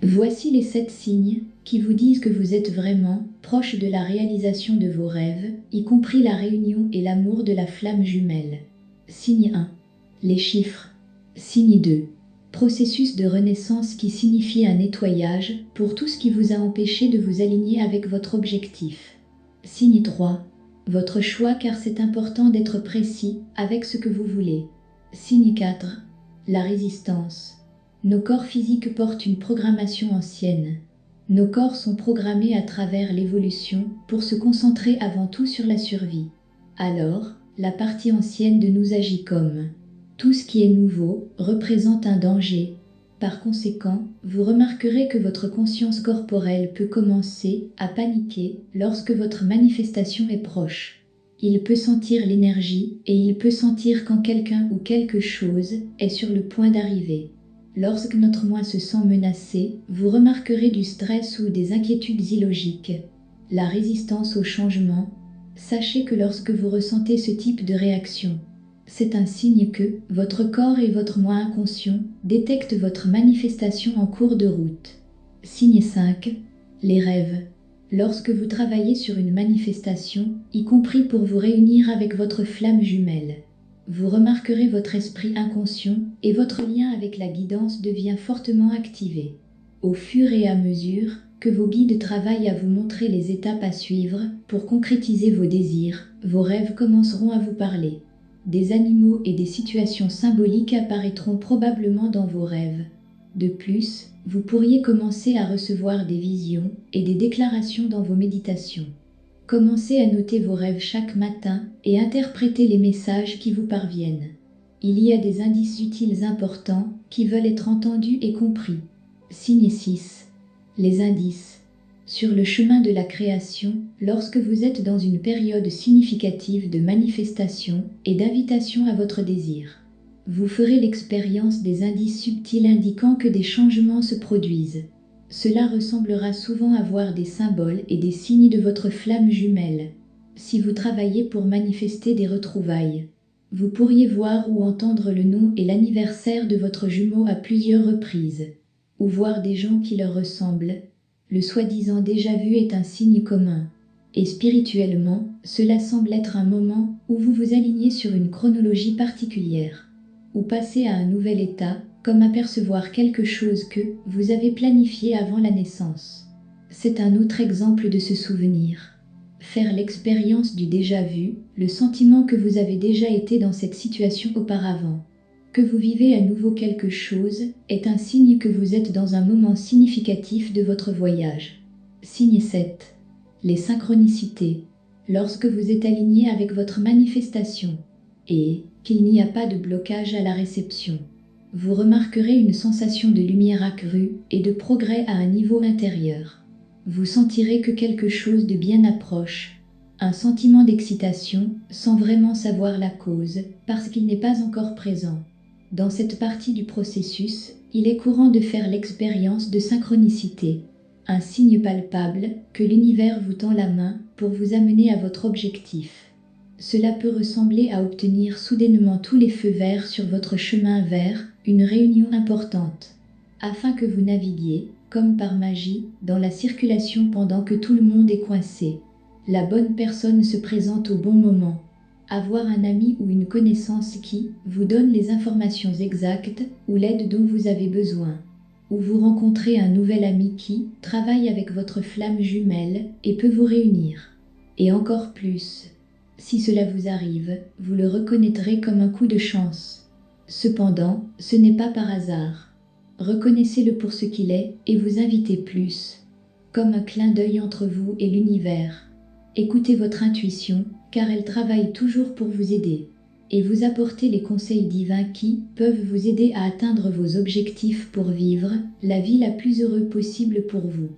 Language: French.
Voici les 7 signes qui vous disent que vous êtes vraiment proche de la réalisation de vos rêves, y compris la réunion et l'amour de la flamme jumelle. Signe 1. Les chiffres. Signe 2. Processus de renaissance qui signifie un nettoyage pour tout ce qui vous a empêché de vous aligner avec votre objectif. Signe 3. Votre choix, car c'est important d'être précis avec ce que vous voulez. Signe 4. La résistance. Nos corps physiques portent une programmation ancienne. Nos corps sont programmés à travers l'évolution pour se concentrer avant tout sur la survie. Alors, la partie ancienne de nous agit comme tout ce qui est nouveau représente un danger. Par conséquent, vous remarquerez que votre conscience corporelle peut commencer à paniquer lorsque votre manifestation est proche. Il peut sentir l'énergie et il peut sentir quand quelqu'un ou quelque chose est sur le point d'arriver. Lorsque notre moi se sent menacé, vous remarquerez du stress ou des inquiétudes illogiques. La résistance au changement. Sachez que lorsque vous ressentez ce type de réaction, c'est un signe que votre corps et votre moi inconscient détectent votre manifestation en cours de route. Signe 5. Les rêves. Lorsque vous travaillez sur une manifestation, y compris pour vous réunir avec votre flamme jumelle, vous remarquerez votre esprit inconscient et votre lien avec la guidance devient fortement activé. Au fur et à mesure que vos guides travaillent à vous montrer les étapes à suivre pour concrétiser vos désirs, vos rêves commenceront à vous parler. Des animaux et des situations symboliques apparaîtront probablement dans vos rêves. De plus, vous pourriez commencer à recevoir des visions et des déclarations dans vos méditations. Commencez à noter vos rêves chaque matin et interprétez les messages qui vous parviennent. Il y a des indices utiles importants qui veulent être entendus et compris. Signe 6. Les indices. Sur le chemin de la création, lorsque vous êtes dans une période significative de manifestation et d'invitation à votre désir, vous ferez l'expérience des indices subtils indiquant que des changements se produisent. Cela ressemblera souvent à voir des symboles et des signes de votre flamme jumelle. Si vous travaillez pour manifester des retrouvailles, vous pourriez voir ou entendre le nom et l'anniversaire de votre jumeau à plusieurs reprises, ou voir des gens qui leur ressemblent. Le soi-disant déjà vu est un signe commun. Et spirituellement, cela semble être un moment où vous vous alignez sur une chronologie particulière, ou passez à un nouvel état, comme apercevoir quelque chose que vous avez planifié avant la naissance. C'est un autre exemple de ce souvenir. Faire l'expérience du déjà vu, le sentiment que vous avez déjà été dans cette situation auparavant, que vous vivez à nouveau quelque chose, est un signe que vous êtes dans un moment significatif de votre voyage. Signe 7. Les synchronicités. Lorsque vous êtes aligné avec votre manifestation, et qu'il n'y a pas de blocage à la réception, vous remarquerez une sensation de lumière accrue et de progrès à un niveau intérieur. Vous sentirez que quelque chose de bien approche, un sentiment d'excitation sans vraiment savoir la cause, parce qu'il n'est pas encore présent. Dans cette partie du processus, il est courant de faire l'expérience de synchronicité, un signe palpable que l'univers vous tend la main pour vous amener à votre objectif. Cela peut ressembler à obtenir soudainement tous les feux verts sur votre chemin vers une réunion importante, afin que vous naviguiez, comme par magie, dans la circulation pendant que tout le monde est coincé. La bonne personne se présente au bon moment. Avoir un ami ou une connaissance qui vous donne les informations exactes ou l'aide dont vous avez besoin. Ou vous rencontrez un nouvel ami qui travaille avec votre flamme jumelle et peut vous réunir. Et encore plus, si cela vous arrive, vous le reconnaîtrez comme un coup de chance. Cependant, ce n'est pas par hasard. Reconnaissez-le pour ce qu'il est et vous invitez plus, comme un clin d'œil entre vous et l'univers. Écoutez votre intuition, car elle travaille toujours pour vous aider, et vous apporter les conseils divins qui peuvent vous aider à atteindre vos objectifs pour vivre la vie la plus heureuse possible pour vous.